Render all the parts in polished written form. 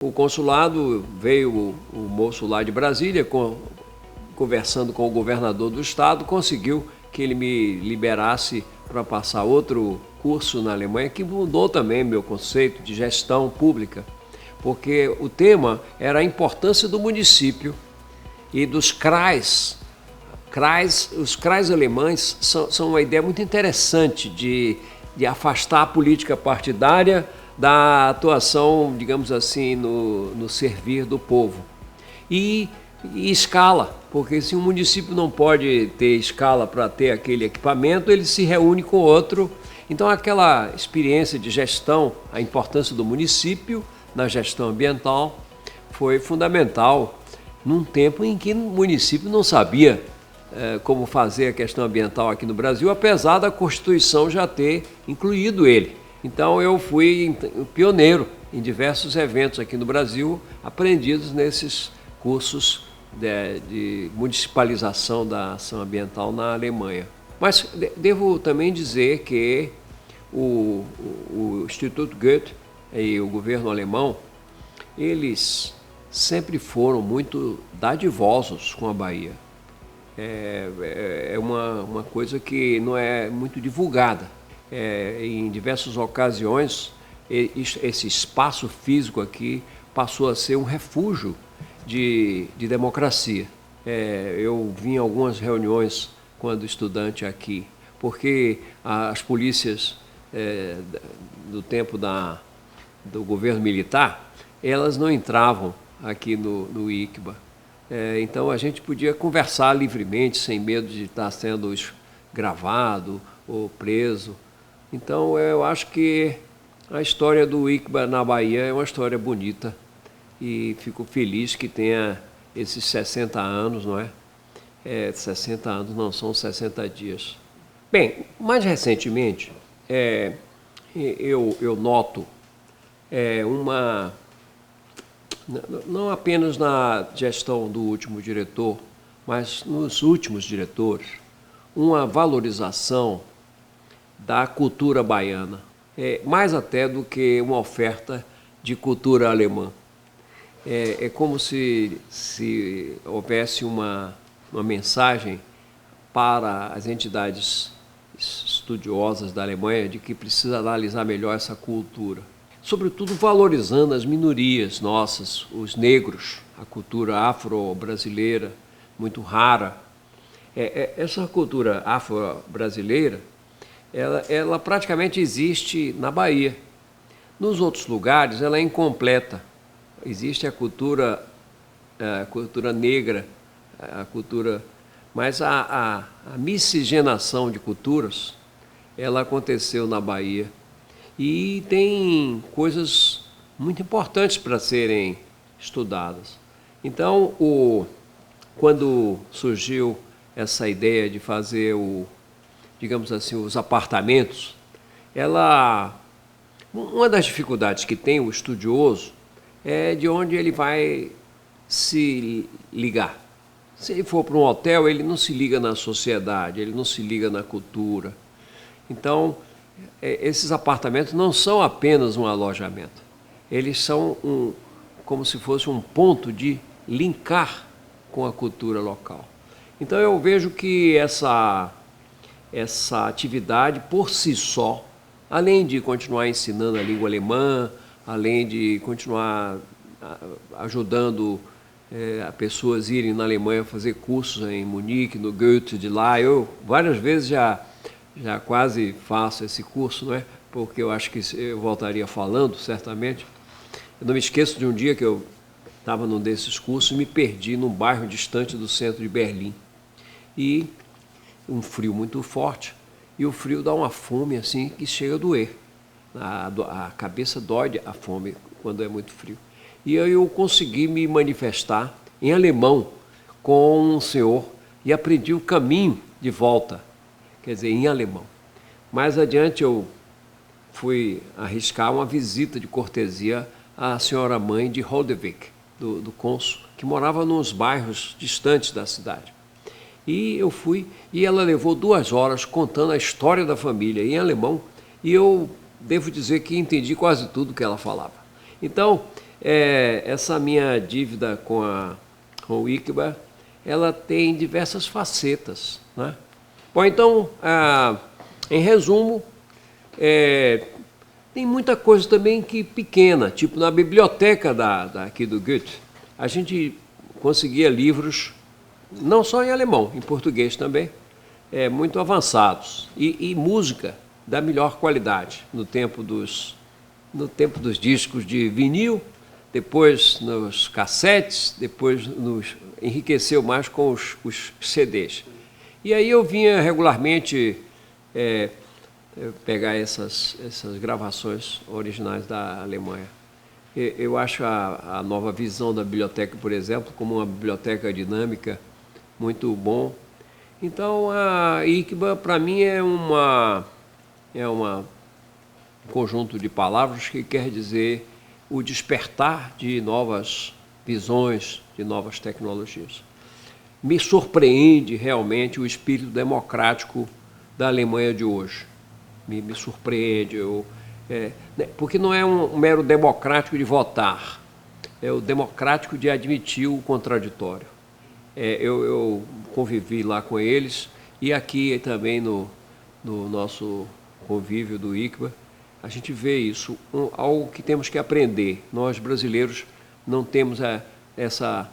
O consulado veio o moço lá de Brasília, conversando com o governador do estado, conseguiu que ele me liberasse para passar outro curso na Alemanha, que mudou também meu conceito de gestão pública, porque o tema era a importância do município e dos CRAs. Os CRAs alemães são uma ideia muito interessante de afastar a política partidária da atuação, digamos assim, no servir do povo. E escala, porque se um município não pode ter escala para ter aquele equipamento, ele se reúne com outro. Então aquela experiência de gestão, a importância do município na gestão ambiental foi fundamental num tempo em que o município não sabia como fazer a questão ambiental aqui no Brasil, apesar da Constituição já ter incluído ele. Então eu fui pioneiro em diversos eventos aqui no Brasil, aprendidos nesses cursos de municipalização da ação ambiental na Alemanha. Mas devo também dizer que o Instituto Goethe e o governo alemão, eles sempre foram muito dadivosos com a Bahia. É uma coisa que não é muito divulgada. Em diversas ocasiões, esse espaço físico aqui passou a ser um refúgio de democracia. Eu vim em algumas reuniões quando estudante aqui, porque as polícias do tempo do governo militar, elas não entravam aqui no ICBA. Então a gente podia conversar livremente, sem medo de estar sendo gravado ou preso. Então eu acho que a história do ICBA na Bahia é uma história bonita e fico feliz que tenha esses 60 anos, não é? 60 anos não são 60 dias. Bem, mais recentemente, eu noto não apenas na gestão do último diretor, mas nos últimos diretores, uma valorização da cultura baiana, mais até do que uma oferta de cultura alemã. É como se houvesse uma mensagem para as entidades estudiosas da Alemanha de que precisa analisar melhor essa cultura. Sobretudo valorizando as minorias nossas, os negros, a cultura afro-brasileira, muito rara. Essa cultura afro-brasileira, ela praticamente existe na Bahia. Nos outros lugares, ela é incompleta. Existe a cultura negra, mas a miscigenação de culturas, ela aconteceu na Bahia. E tem coisas muito importantes para serem estudadas. Então, quando surgiu essa ideia de fazer digamos assim, os apartamentos, uma das dificuldades que tem o estudioso é de onde ele vai se ligar. Se ele for para um hotel, ele não se liga na sociedade, ele não se liga na cultura. Então, esses apartamentos não são apenas um alojamento, eles são como se fosse um ponto de linkar com a cultura local. Então eu vejo que essa atividade por si só, além de continuar ensinando a língua alemã, além de continuar ajudando a pessoas irem na Alemanha fazer cursos em Munique, no Goethe de lá, eu várias vezes já quase faço esse curso, não é? Porque eu acho que eu voltaria falando, certamente. Eu não me esqueço de um dia que eu estava num desses cursos e me perdi num bairro distante do centro de Berlim. E um frio muito forte, e o frio dá uma fome assim que chega a doer. A cabeça dói a fome quando é muito frio. E aí eu consegui me manifestar em alemão com um senhor e aprendi o caminho de volta, quer dizer, em alemão. Mais adiante eu fui arriscar uma visita de cortesia à senhora mãe de Holdewijk, do cônsul, que morava nos bairros distantes da cidade. E eu fui, e ela levou 2 horas contando a história da família em alemão, e eu devo dizer que entendi quase tudo que ela falava. Então, Essa minha dívida com o ICBA, ela tem diversas facetas, né? Bom, então, em resumo, tem muita coisa também que pequena, tipo na biblioteca aqui do Goethe, a gente conseguia livros, não só em alemão, em português também, muito avançados, e música da melhor qualidade, no tempo dos discos de vinil, depois nos cassetes, depois enriqueceu mais com os CDs. E aí eu vinha regularmente pegar essas gravações originais da Alemanha. Eu acho a nova visão da biblioteca, por exemplo, como uma biblioteca dinâmica, muito bom. Então, a ICBA, para mim, é um conjunto de palavras que quer dizer o despertar de novas visões, de novas tecnologias. Me surpreende realmente o espírito democrático da Alemanha de hoje. Me surpreende, porque não é um mero democrático de votar, é o democrático de admitir o contraditório. Eu convivi lá com eles e aqui também no nosso convívio do ICBA, a gente vê isso, algo que temos que aprender. Nós, brasileiros, não temos essa,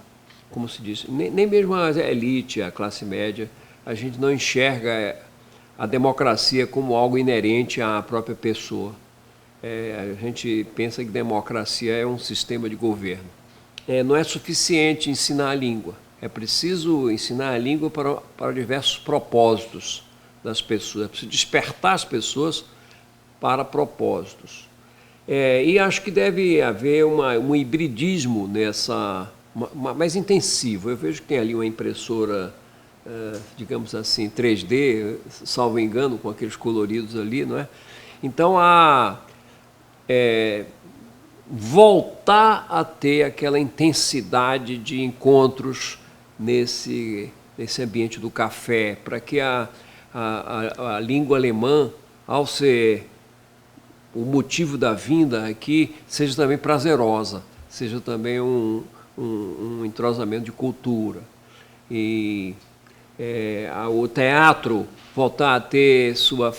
como se diz, nem mesmo a elite, a classe média, a gente não enxerga a democracia como algo inerente à própria pessoa. A gente pensa que democracia é um sistema de governo. Não é suficiente ensinar a língua, é preciso ensinar a língua para diversos propósitos das pessoas, é preciso despertar as pessoas para propósitos. E acho que deve haver um hibridismo mais intensivo. Eu vejo que tem ali uma impressora, digamos assim, 3D, salvo engano, com aqueles coloridos ali, não é? Então, voltar a ter aquela intensidade de encontros nesse ambiente do café, para que a língua alemã, ao ser o motivo da vinda aqui, seja também prazerosa, seja também um entrosamento de cultura. E o teatro voltar a ter sua,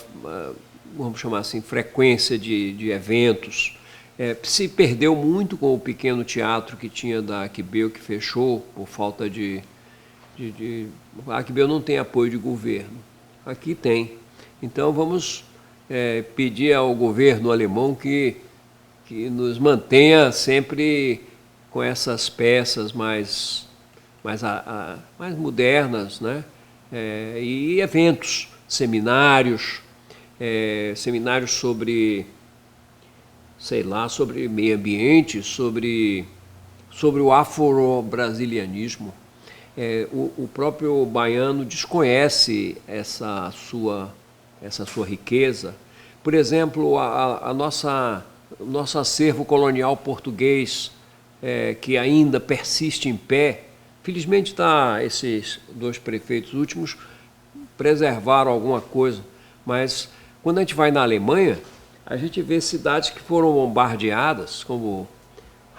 vamos chamar assim, frequência de eventos. Se perdeu muito com o pequeno teatro que tinha da Aquibeu, que fechou por falta a Aquibeu não tem apoio de governo. Aqui tem. Então vamos pedir ao governo alemão que nos mantenha sempre com essas peças mais modernas, né? E eventos, seminários sobre, sei lá, sobre meio ambiente, sobre o afro-brasilianismo. O próprio baiano desconhece essa sua riqueza. Por exemplo, o nosso acervo colonial português, que ainda persiste em pé. Felizmente esses dois prefeitos últimos preservaram alguma coisa, mas quando a gente vai na Alemanha, a gente vê cidades que foram bombardeadas, como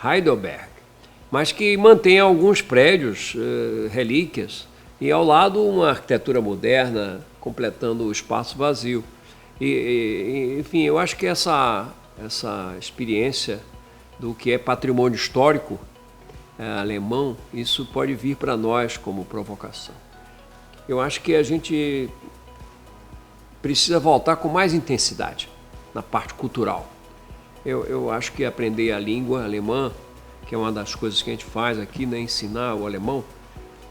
Heidelberg, mas que mantém alguns prédios, relíquias, e ao lado uma arquitetura moderna, completando o espaço vazio. Enfim, eu acho que essa experiência do que é patrimônio histórico alemão, isso pode vir para nós como provocação. Eu acho que a gente precisa voltar com mais intensidade na parte cultural. Eu acho que aprender a língua alemã, que é uma das coisas que a gente faz aqui, né, ensinar o alemão,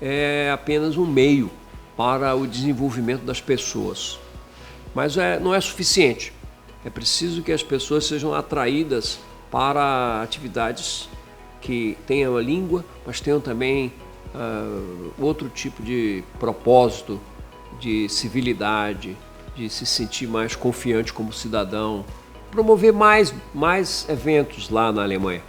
é apenas um meio para o desenvolvimento das pessoas. Mas não é suficiente. É preciso que as pessoas sejam atraídas para atividades que tenham a língua, mas tenham também outro tipo de propósito, de civilidade, de se sentir mais confiante como cidadão. Promover mais eventos lá na Alemanha,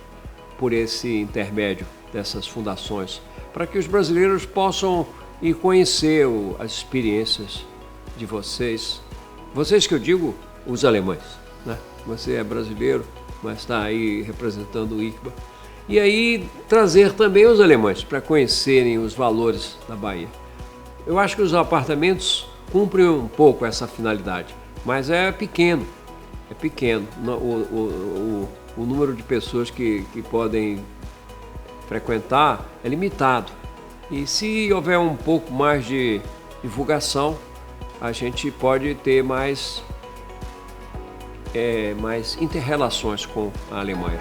por esse intermédio dessas fundações, para que os brasileiros possam ir conhecer as experiências de vocês. Vocês que eu digo, os alemães, né? Você é brasileiro, mas está aí representando o ICBA. e aí trazer também os alemães para conhecerem os valores da Bahia. Eu acho que os apartamentos cumprem um pouco essa finalidade, mas é pequeno. O número de pessoas que podem frequentar é limitado. E se houver um pouco mais de divulgação, a gente pode ter mais inter-relações com a Alemanha.